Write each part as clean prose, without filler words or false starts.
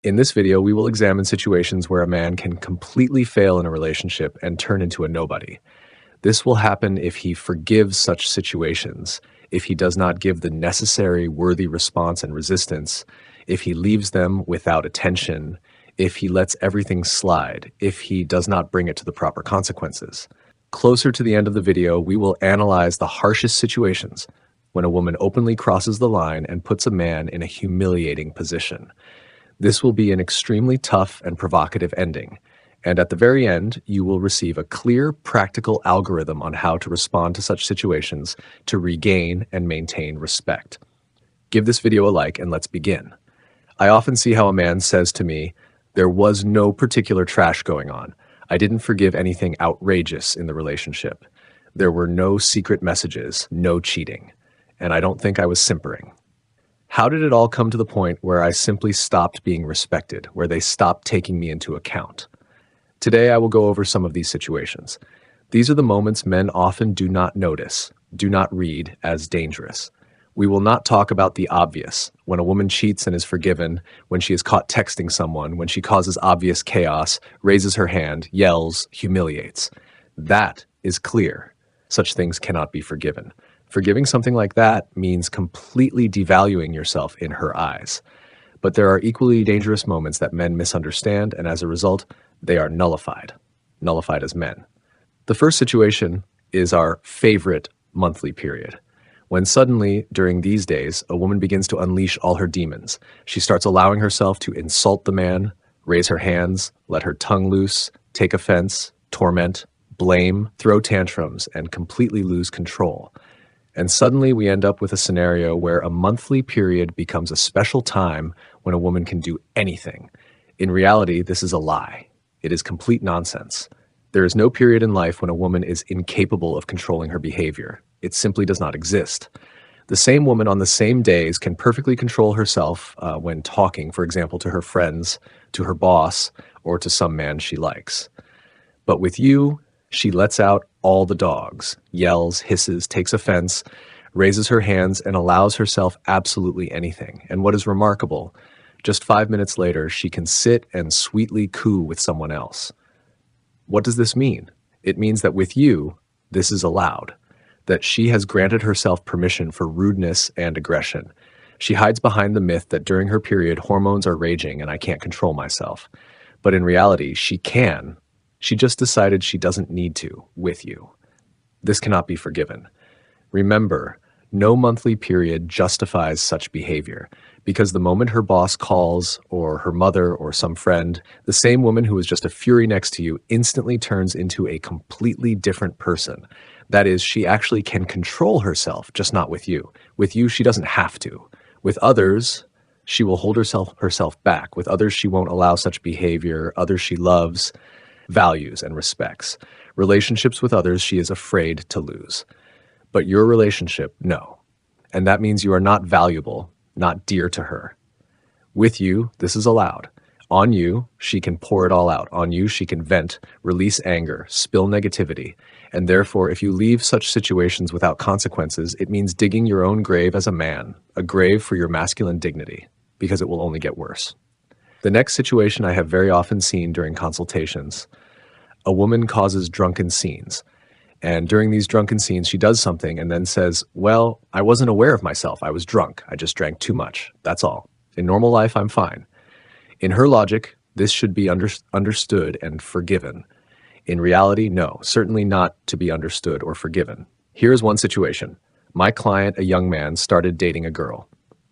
In this video, we will examine situations where a man can completely fail in a relationship and turn into a nobody. This will happen if he forgives such situations, if he does not give the necessary worthy response and resistance, if he leaves them without attention, if he lets everything slide, if he does not bring it to the proper consequences. Closer to the end of the video, we will analyze the harshest situations when a woman openly crosses the line and puts a man in a humiliating position. This will be an extremely tough and provocative ending, and at the very end, you will receive a clear, practical algorithm on how to respond to such situations to regain and maintain respect. Give this video a like and let's begin. I often see how a man says to me, "There was no particular trash going on. I didn't forgive anything outrageous in the relationship. There were no secret messages, no cheating, and I don't think I was simpering." How did it all come to the point where I simply stopped being respected, where they stopped taking me into account? Today, I will go over some of these situations. These are the moments men often do not notice, do not read as dangerous. We will not talk about the obvious, when a woman cheats and is forgiven, when she is caught texting someone, when she causes obvious chaos, raises her hand, yells, humiliates. That is clear. Such things cannot be forgiven. Forgiving something like that means completely devaluing yourself in her eyes. But there are equally dangerous moments that men misunderstand, and as a result, they are nullified as men. The first situation is our favorite monthly period, when suddenly, during these days, a woman begins to unleash all her demons. She starts allowing herself to insult the man, raise her hands, let her tongue loose, take offense, torment, blame, throw tantrums, and completely lose control. And suddenly we end up with a scenario where a monthly period becomes a special time when a woman can do anything. In reality, this is a lie. It is complete nonsense. There is no period in life when a woman is incapable of controlling her behavior. It simply does not exist. The same woman on the same days can perfectly control herself when talking, for example, to her friends, to her boss, or to some man she likes. But with you, she lets out all the dogs, yells, hisses, takes offense, raises her hands, and allows herself absolutely anything. And what is remarkable, just 5 minutes later, she can sit and sweetly coo with someone else. What does this mean? It means that with you, this is allowed, that she has granted herself permission for rudeness and aggression. She hides behind the myth that during her period, hormones are raging and I can't control myself. But in reality, she can. She just decided she doesn't need to with you. This cannot be forgiven. Remember, no monthly period justifies such behavior, because the moment her boss calls, or her mother, or some friend, the same woman who was just a fury next to you instantly turns into a completely different person. That is, she actually can control herself, just not with you. With you, she doesn't have to. With others, she will hold herself back. With others, she won't allow such behavior. Others she loves, values, and respects. Relationships with others she is afraid to lose. But your relationship, no. And that means you are not valuable, not dear to her. With you, this is allowed. On you, she can pour it all out. On you, she can vent, release anger, spill negativity. And therefore, if you leave such situations without consequences, it means digging your own grave as a man, a grave for your masculine dignity, because it will only get worse. The next situation I have very often seen during consultations. A woman causes drunken scenes. And during these drunken scenes, she does something and then says, "Well, I wasn't aware of myself. I was drunk. I just drank too much. That's all. In normal life, I'm fine." In her logic, this should be understood and forgiven. In reality, no, certainly not to be understood or forgiven. Here is one situation. My client, a young man, started dating a girl.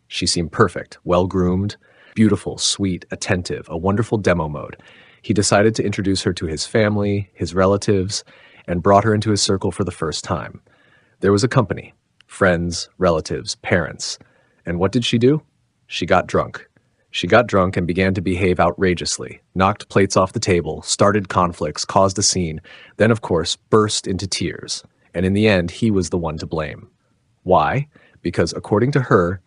She seemed perfect, well-groomed, beautiful, sweet, attentive, a wonderful demo mode. He decided to introduce her to his family, his relatives, and brought her into his circle for the first time. There was a company, friends, relatives, parents. And what did she do? She got drunk. She got drunk and began to behave outrageously, knocked plates off the table, started conflicts, caused a scene, then, of course, burst into tears. And in the end, he was the one to blame. Why? Because according to her,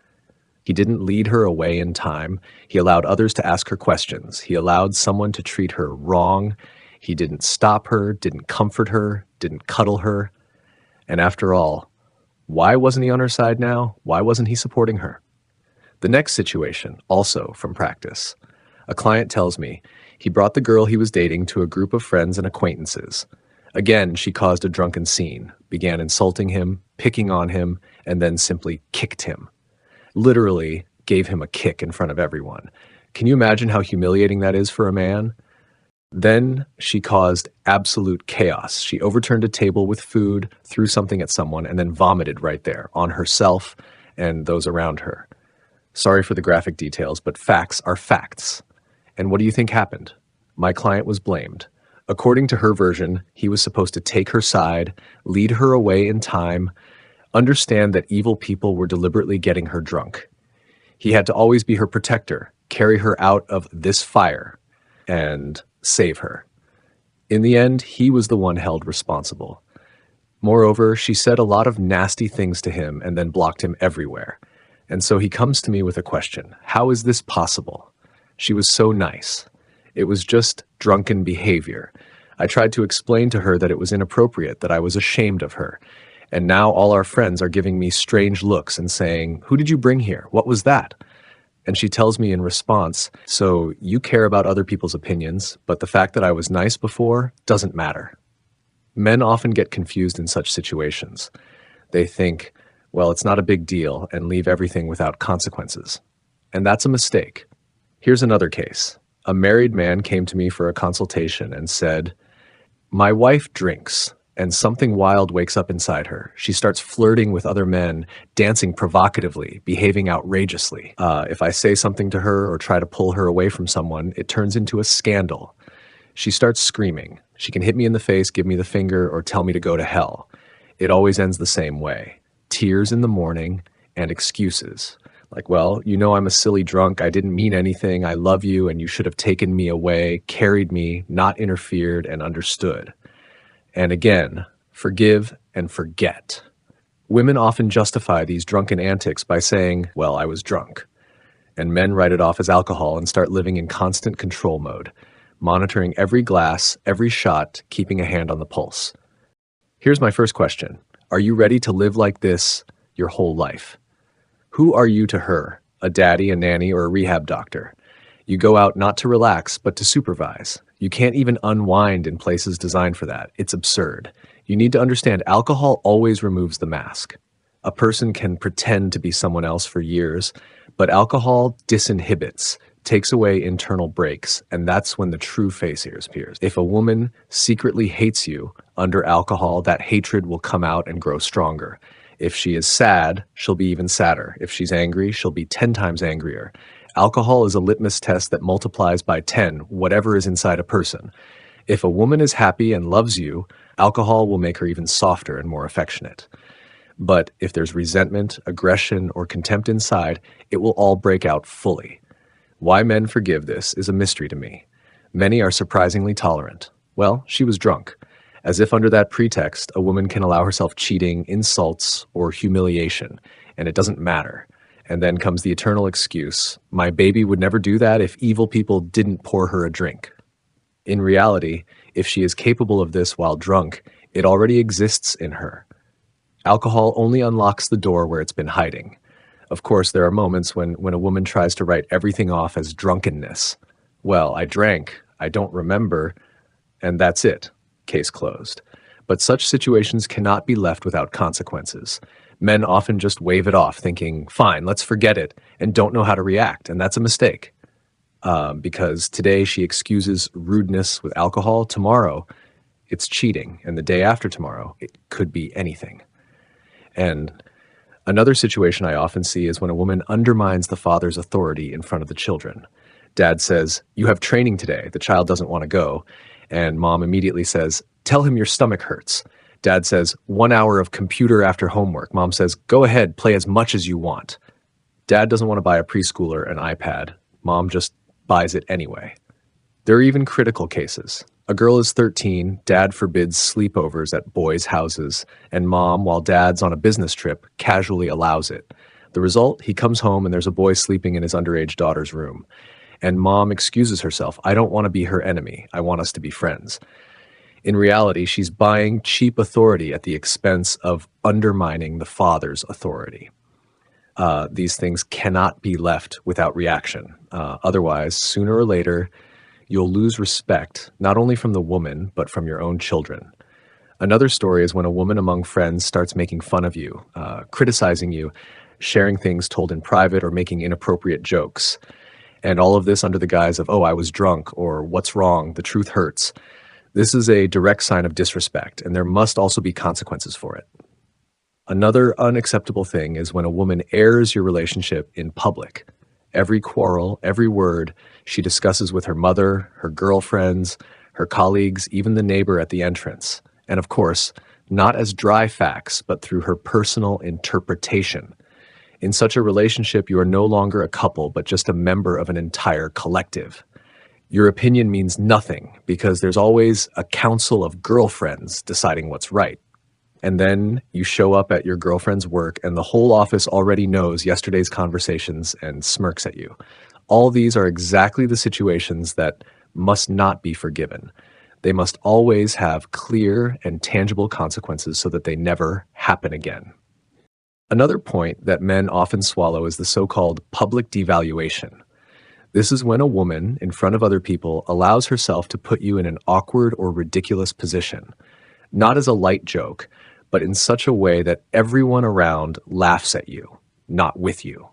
he didn't lead her away in time. He allowed others to ask her questions. He allowed someone to treat her wrong. He didn't stop her, didn't comfort her, didn't cuddle her. And after all, why wasn't he on her side now? Why wasn't he supporting her? The next situation, also from practice. A client tells me he brought the girl he was dating to a group of friends and acquaintances. Again, she caused a drunken scene, began insulting him, picking on him, and then simply kicked him. Literally gave him a kick in front of everyone. Can you imagine how humiliating that is for a man? Then she caused absolute chaos. She overturned a table with food, threw something at someone, and then vomited right there on herself and those around her. Sorry for the graphic details, but facts are facts. And what do you think happened? My client was blamed. According to her version, he was supposed to take her side, lead her away in time, understand that evil people were deliberately getting her drunk. He had to always be her protector, carry her out of this fire, and save her. In the end, he was the one held responsible. Moreover, she said a lot of nasty things to him and then blocked him everywhere. And so he comes to me with a question. How is this possible? She was so nice. It was just drunken behavior. I tried to explain to her that it was inappropriate, that I was ashamed of her. And now all our friends are giving me strange looks and saying, "Who did you bring here? What was that?" And she tells me in response, "So you care about other people's opinions, but the fact that I was nice before doesn't matter." Men often get confused in such situations. They think, well, it's not a big deal, and leave everything without consequences. And that's a mistake. Here's another case. A married man came to me for a consultation and said, "My wife drinks, and something wild wakes up inside her. She starts flirting with other men, dancing provocatively, behaving outrageously. If I say something to her or try to pull her away from someone, it turns into a scandal. She starts screaming. She can hit me in the face, give me the finger, or tell me to go to hell. It always ends the same way. Tears in the morning and excuses. Like, well, you know I'm a silly drunk. I didn't mean anything. I love you, and you should have taken me away, carried me, not interfered, and understood." And again, forgive and forget. Women often justify these drunken antics by saying, "Well, I was drunk." And men write it off as alcohol and start living in constant control mode, monitoring every glass, every shot, keeping a hand on the pulse. Here's my first question. Are you ready to live like this your whole life? Who are you to her? A daddy, a nanny, or a rehab doctor? You go out not to relax, but to supervise. You can't even unwind in places designed for that. It's absurd. You need to understand alcohol always removes the mask. A person can pretend to be someone else for years, but alcohol disinhibits, takes away internal brakes, and that's when the true face appears. If a woman secretly hates you under alcohol, that hatred will come out and grow stronger. If she is sad, she'll be even sadder. If she's angry, she'll be 10 times angrier. Alcohol is a litmus test that multiplies by 10 whatever is inside a person. If a woman is happy and loves you, alcohol will make her even softer and more affectionate. But if there's resentment, aggression, or contempt inside, it will all break out fully. Why men forgive this is a mystery to me. Many are surprisingly tolerant. Well, she was drunk. As if under that pretext, a woman can allow herself cheating, insults, or humiliation, and it doesn't matter. And then comes the eternal excuse, "My baby would never do that if evil people didn't pour her a drink." In reality, if she is capable of this while drunk, it already exists in her. Alcohol only unlocks the door where it's been hiding. Of course, there are moments when a woman tries to write everything off as drunkenness. Well, I drank, I don't remember, and that's it. Case closed. But such situations cannot be left without consequences. Men often just wave it off, thinking, fine, let's forget it, and don't know how to react, and that's a mistake. Because today she excuses rudeness with alcohol, tomorrow it's cheating, and the day after tomorrow it could be anything. And another situation I often see is when a woman undermines the father's authority in front of the children. Dad says, "You have training today." The child doesn't want to go. And mom immediately says, "Tell him your stomach hurts." Dad says, "1 hour of computer after homework." Mom says, "Go ahead, play as much as you want." Dad doesn't want to buy a preschooler an iPad. Mom just buys it anyway. There are even critical cases. A girl is 13, dad forbids sleepovers at boys' houses, and mom, while dad's on a business trip, casually allows it. The result, he comes home and there's a boy sleeping in his underage daughter's room. And mom excuses herself, "I don't want to be her enemy. I want us to be friends." In reality, she's buying cheap authority at the expense of undermining the father's authority. These things cannot be left without reaction. Otherwise, sooner or later, you'll lose respect, not only from the woman, but from your own children. Another story is when a woman among friends starts making fun of you, criticizing you, sharing things told in private, or making inappropriate jokes. And all of this under the guise of, oh, I was drunk, or what's wrong, the truth hurts. This is a direct sign of disrespect, and there must also be consequences for it. Another unacceptable thing is when a woman airs your relationship in public. Every quarrel, every word she discusses with her mother, her girlfriends, her colleagues, even the neighbor at the entrance. And of course, not as dry facts, but through her personal interpretation. In such a relationship, you are no longer a couple, but just a member of an entire collective. Your opinion means nothing because there's always a council of girlfriends deciding what's right. And then you show up at your girlfriend's work and the whole office already knows yesterday's conversations and smirks at you. All these are exactly the situations that must not be forgiven. They must always have clear and tangible consequences so that they never happen again. Another point that men often swallow is the so-called public devaluation. This is when a woman, in front of other people, allows herself to put you in an awkward or ridiculous position, not as a light joke, but in such a way that everyone around laughs at you, not with you.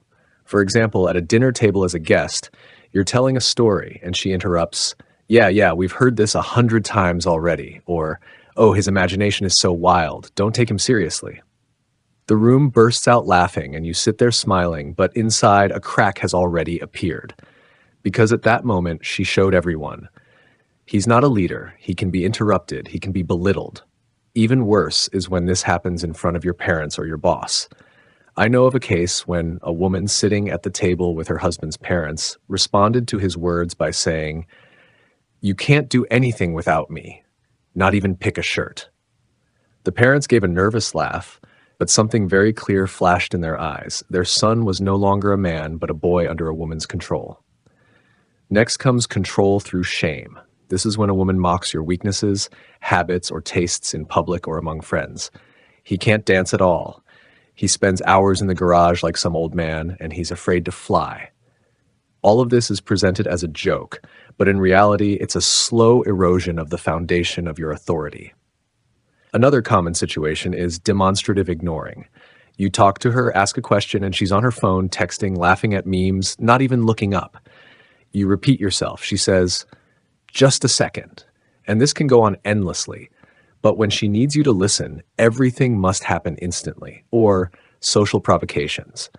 For example, at a dinner table as a guest, you're telling a story and she interrupts, yeah, we've heard this 100 times already, or, oh, his imagination is so wild, don't take him seriously. The room bursts out laughing and you sit there smiling, but inside a crack has already appeared. Because at that moment, she showed everyone. He's not a leader, he can be interrupted, he can be belittled. Even worse is when this happens in front of your parents or your boss. I know of a case when a woman sitting at the table with her husband's parents responded to his words by saying, "You can't do anything without me, not even pick a shirt." The parents gave a nervous laugh, but something very clear flashed in their eyes. Their son was no longer a man, but a boy under a woman's control. Next comes control through shame. This is when a woman mocks your weaknesses, habits, or tastes in public or among friends. He can't dance at all. He spends hours in the garage like some old man, and he's afraid to fly. All of this is presented as a joke, but in reality, it's a slow erosion of the foundation of your authority. Another common situation is demonstrative ignoring. You talk to her, ask a question, and she's on her phone, texting, laughing at memes, not even looking up. You repeat yourself. She says, "Just a second." And this can go on endlessly. But when she needs you to listen, everything must happen instantly. Or social provocations.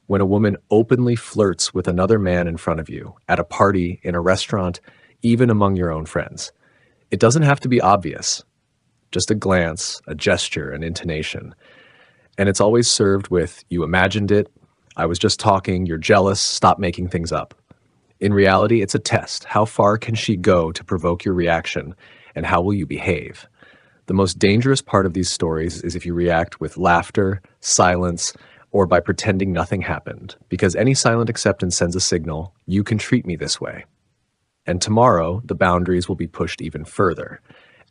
When a woman openly flirts with another man in front of you, at a party, in a restaurant, even among your own friends. It doesn't have to be obvious. Just a glance, a gesture, an intonation. And it's always served with, "You imagined it, I was just talking, you're jealous, stop making things up." In reality, it's a test. How far can she go to provoke your reaction, and how will you behave? The most dangerous part of these stories is if you react with laughter, silence, or by pretending nothing happened, because any silent acceptance sends a signal, you can treat me this way. And tomorrow, the boundaries will be pushed even further.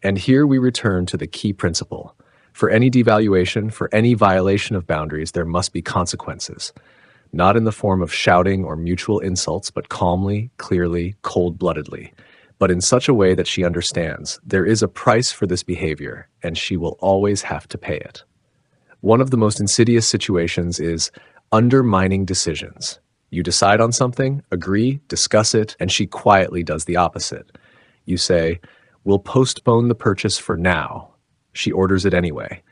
And here we return to the key principle. For any devaluation, for any violation of boundaries, there must be consequences. Not in the form of shouting or mutual insults, but calmly, clearly, cold-bloodedly. But in such a way that she understands there is a price for this behavior, and she will always have to pay it. One of the most insidious situations is undermining decisions. You decide on something, agree, discuss it, and she quietly does the opposite. You say, "We'll postpone the purchase for now." She orders it anyway.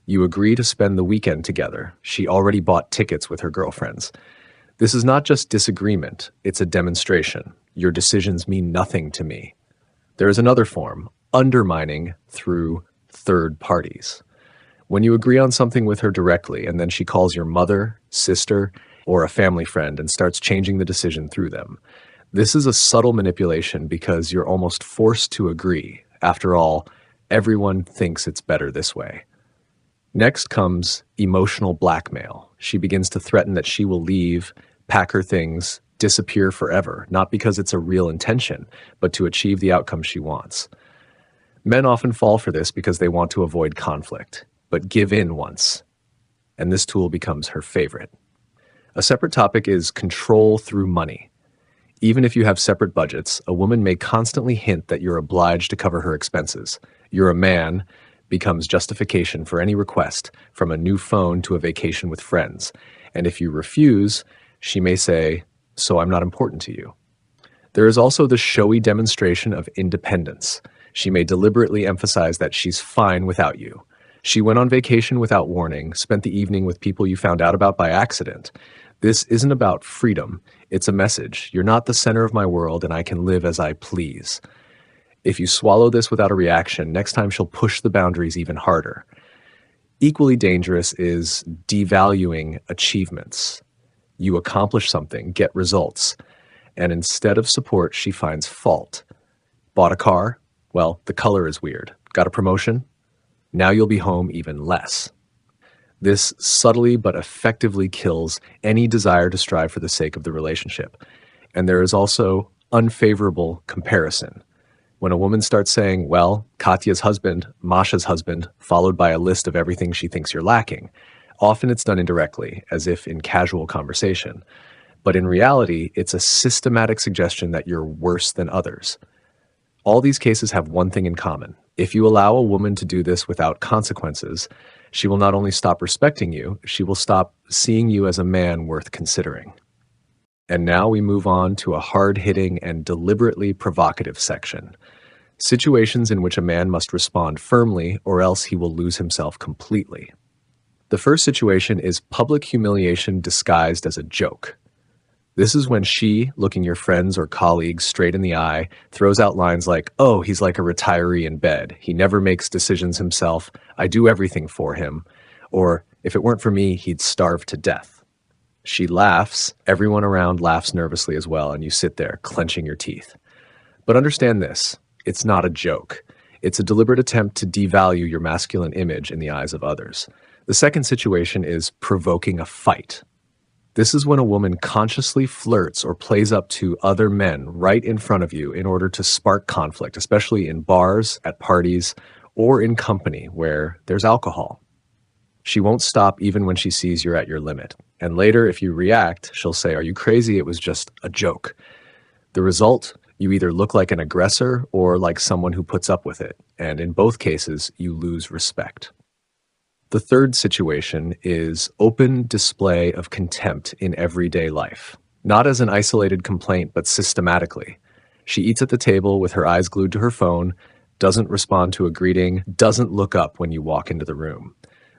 You agree to spend the weekend together. She already bought tickets with her girlfriends. This is not just disagreement, it's a demonstration. Your decisions mean nothing to me. There is another form, undermining through third parties. When you agree on something with her directly and then she calls your mother, sister, or a family friend and starts changing the decision through them. This is a subtle manipulation because you're almost forced to agree. After all, everyone thinks it's better this way. Next comes emotional blackmail. She begins to threaten that she will leave, pack her things, disappear forever, not because it's a real intention, but to achieve the outcome she wants. Men often fall for this because they want to avoid conflict, but give in once, and this tool becomes her favorite. A separate topic is control through money. Even if you have separate budgets, a woman may constantly hint that you're obliged to cover her expenses. "You're a man" becomes justification for any request, from a new phone to a vacation with friends. And if you refuse, she may say, "So I'm not important to you." There is also the showy demonstration of independence. She may deliberately emphasize that she's fine without you. She went on vacation without warning, spent the evening with people you found out about by accident. This isn't about freedom. It's a message. You're not the center of my world, and I can live as I please. If you swallow this without a reaction, next time she'll push the boundaries even harder. Equally dangerous is devaluing achievements. You accomplish something, get results, and instead of support, she finds fault. Bought a car? Well, the color is weird. Got a promotion? Now you'll be home even less. This subtly but effectively kills any desire to strive for the sake of the relationship. And there is also unfavorable comparison. When a woman starts saying, "Well, Katya's husband, Masha's husband," followed by a list of everything she thinks you're lacking, often it's done indirectly, as if in casual conversation. But in reality, it's a systematic suggestion that you're worse than others. All these cases have one thing in common. If you allow a woman to do this without consequences, she will not only stop respecting you, she will stop seeing you as a man worth considering. And now we move on to a hard-hitting and deliberately provocative section. Situations in which a man must respond firmly, or else he will lose himself completely. The first situation is public humiliation disguised as a joke. This is when she, looking your friends or colleagues straight in the eye, throws out lines like, "Oh, he's like a retiree in bed. He never makes decisions himself. I do everything for him." Or, "If it weren't for me, he'd starve to death." She laughs. Everyone around laughs nervously as well, and you sit there, clenching your teeth. But understand this. It's not a joke. It's a deliberate attempt to devalue your masculine image in the eyes of others. The second situation is provoking a fight. This is when a woman consciously flirts or plays up to other men right in front of you in order to spark conflict, especially in bars, at parties, or in company where there's alcohol. She won't stop even when she sees you're at your limit. And later, if you react, she'll say, "Are you crazy? It was just a joke." The result, you either look like an aggressor or like someone who puts up with it. And in both cases, you lose respect. The third situation is open display of contempt in everyday life. Not as an isolated complaint, but systematically. She eats at the table with her eyes glued to her phone, doesn't respond to a greeting, doesn't look up when you walk into the room.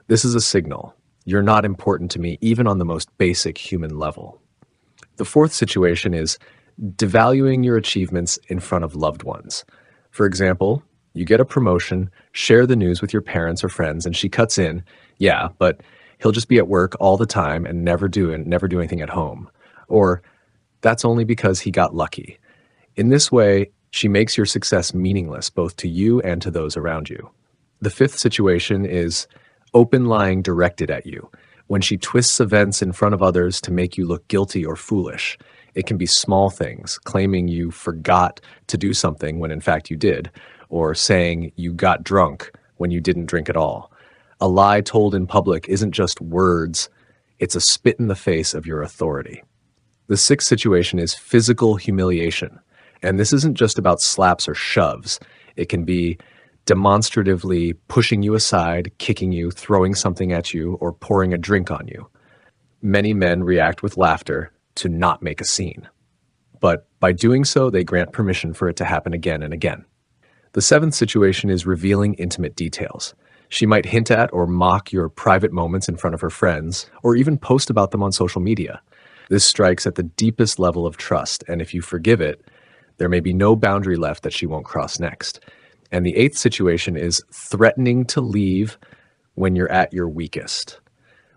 This is a signal. You're not important to me, even on the most basic human level. The fourth situation is devaluing your achievements in front of loved ones. For example, you get a promotion, share the news with your parents or friends, and she cuts in, "Yeah, but he'll just be at work all the time and never do anything at home." Or, "That's only because he got lucky." In this way, she makes your success meaningless both to you and to those around you. The fifth situation is open lying directed at you. When she twists events in front of others to make you look guilty or foolish. It can be small things, claiming you forgot to do something when in fact you did, or saying you got drunk when you didn't drink at all. A lie told in public isn't just words, it's a spit in the face of your authority. The sixth situation is physical humiliation. And this isn't just about slaps or shoves. It can be demonstratively pushing you aside, kicking you, throwing something at you, or pouring a drink on you. Many men react with laughter to not make a scene. But by doing so, they grant permission for it to happen again and again. The seventh situation is revealing intimate details. She might hint at or mock your private moments in front of her friends, or even post about them on social media. This strikes at the deepest level of trust, and if you forgive it, there may be no boundary left that she won't cross next. And the eighth situation is threatening to leave when you're at your weakest.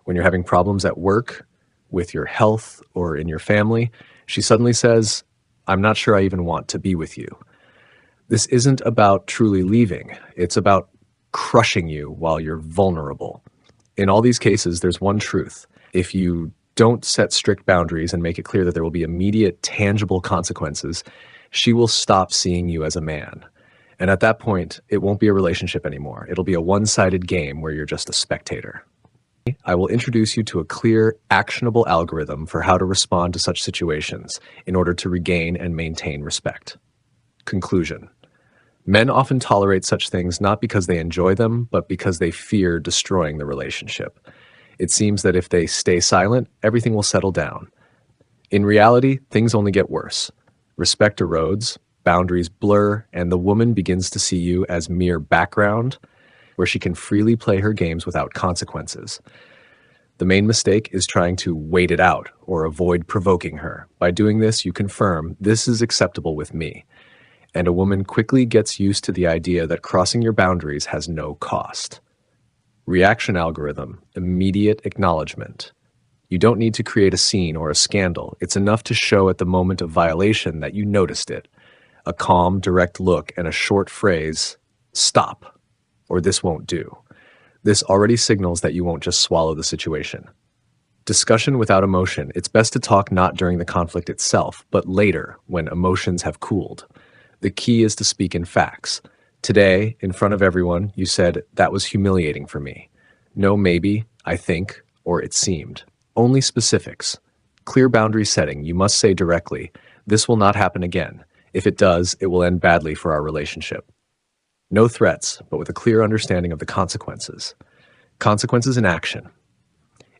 When you're having problems at work, with your health, or in your family, she suddenly says, "I'm not sure I even want to be with you." This isn't about truly leaving. It's about crushing you while you're vulnerable. In all these cases, there's one truth. If you don't set strict boundaries and make it clear that there will be immediate, tangible consequences, she will stop seeing you as a man. And at that point, it won't be a relationship anymore. It'll be a one-sided game where you're just a spectator. I will introduce you to a clear, actionable algorithm for how to respond to such situations in order to regain and maintain respect. Conclusion. Men often tolerate such things not because they enjoy them, but because they fear destroying the relationship. It seems that if they stay silent, everything will settle down. In reality, things only get worse. Respect erodes, boundaries blur, and the woman begins to see you as mere background, where she can freely play her games without consequences. The main mistake is trying to wait it out or avoid provoking her. By doing this, you confirm, this is acceptable with me. And a woman quickly gets used to the idea that crossing your boundaries has no cost. Reaction algorithm, immediate acknowledgement. You don't need to create a scene or a scandal. It's enough to show at the moment of violation that you noticed it. A calm, direct look and a short phrase, stop, or this won't do. This already signals that you won't just swallow the situation. Discussion without emotion. It's best to talk not during the conflict itself, but later, when emotions have cooled. The key is to speak in facts. Today, in front of everyone, you said, that was humiliating for me. No maybe, I think, or it seemed. Only specifics. Clear boundary setting. You must say directly, this will not happen again. If it does, it will end badly for our relationship. No threats, but with a clear understanding of the consequences. Consequences in action.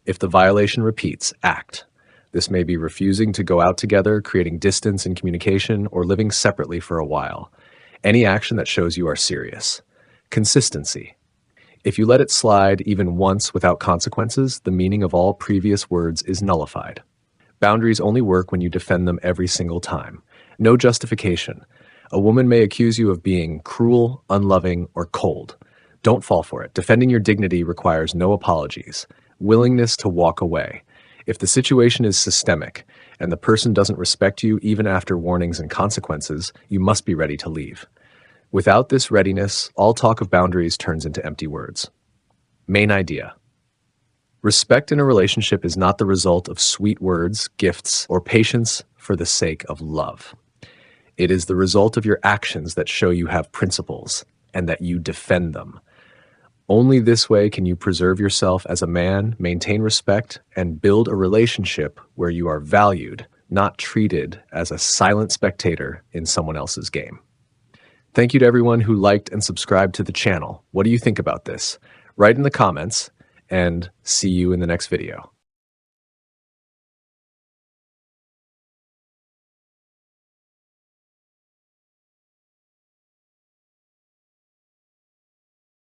If the violation repeats, act. This may be refusing to go out together, creating distance in communication, or living separately for a while. Any action that shows you are serious. Consistency. If you let it slide even once without consequences, the meaning of all previous words is nullified. Boundaries only work when you defend them every single time. No justification. A woman may accuse you of being cruel, unloving, or cold. Don't fall for it. Defending your dignity requires no apologies. Willingness to walk away. If the situation is systemic and the person doesn't respect you even after warnings and consequences, you must be ready to leave. Without this readiness, all talk of boundaries turns into empty words. Main idea. Respect in a relationship is not the result of sweet words, gifts, or patience for the sake of love. It is the result of your actions that show you have principles and that you defend them. Only this way can you preserve yourself as a man, maintain respect, and build a relationship where you are valued, not treated as a silent spectator in someone else's game. Thank you to everyone who liked and subscribed to the channel. What do you think about this? Write in the comments, and see you in the next video.